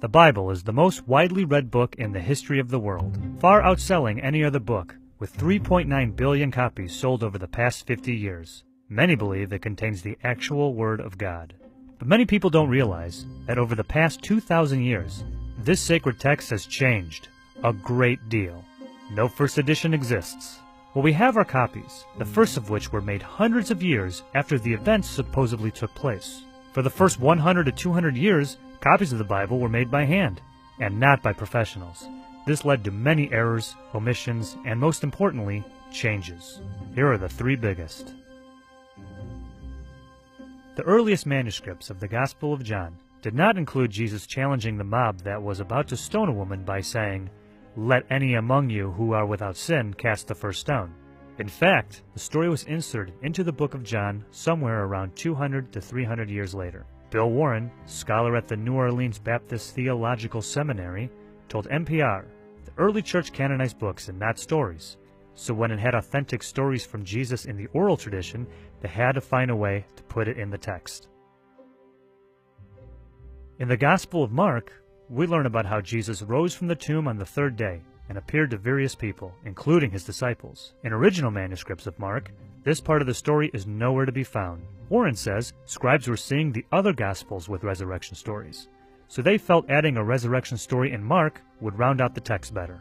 The Bible is the most widely read book in the history of the world, far outselling any other book, with 3.9 billion copies sold over the past 50 years. Many believe it contains the actual Word of God. But many people don't realize that over the past 2,000 years, this sacred text has changed a great deal. No first edition exists. Well, we have our copies, the first of which were made hundreds of years after the events supposedly took place. For the first 100 to 200 years, copies of the Bible were made by hand, and not by professionals. This led to many errors, omissions, and most importantly, changes. Here are the three biggest. The earliest manuscripts of the Gospel of John did not include Jesus challenging the mob that was about to stone a woman by saying, "Let any among you who are without sin cast the first stone." In fact, the story was inserted into the book of John somewhere around 200 to 300 years later. Bill Warren, scholar at the New Orleans Baptist Theological Seminary, told NPR, "The early church canonized books and not stories. So when it had authentic stories from Jesus in the oral tradition, they had to find a way to put it in the text." In the Gospel of Mark, we learn about how Jesus rose from the tomb on the third day and appeared to various people, including his disciples. In original manuscripts of Mark, this part of the story is nowhere to be found. Warren says scribes were seeing the other Gospels with resurrection stories, so they felt adding a resurrection story in Mark would round out the text better.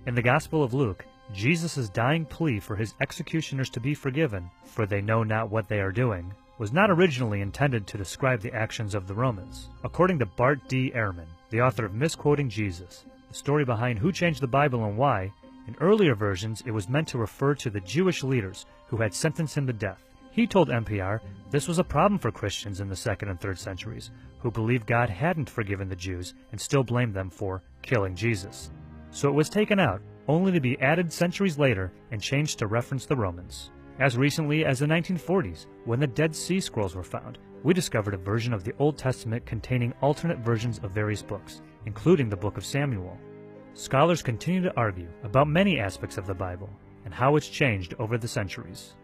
In the Gospel of Luke, Jesus' dying plea for his executioners to be forgiven, for they know not what they are doing, was not originally intended to describe the actions of the Romans. According to Bart D. Ehrman, the author of Misquoting Jesus, the story behind who changed the Bible and why, in earlier versions it was meant to refer to the Jewish leaders who had sentenced him to death. He told NPR this was a problem for Christians in the 2nd and 3rd centuries, who believed God hadn't forgiven the Jews and still blamed them for killing Jesus. So it was taken out, only to be added centuries later and changed to reference the Romans. As recently as the 1940s, when the Dead Sea Scrolls were found, we discovered a version of the Old Testament containing alternate versions of various books, including the Book of Samuel. Scholars continue to argue about many aspects of the Bible and how it's changed over the centuries.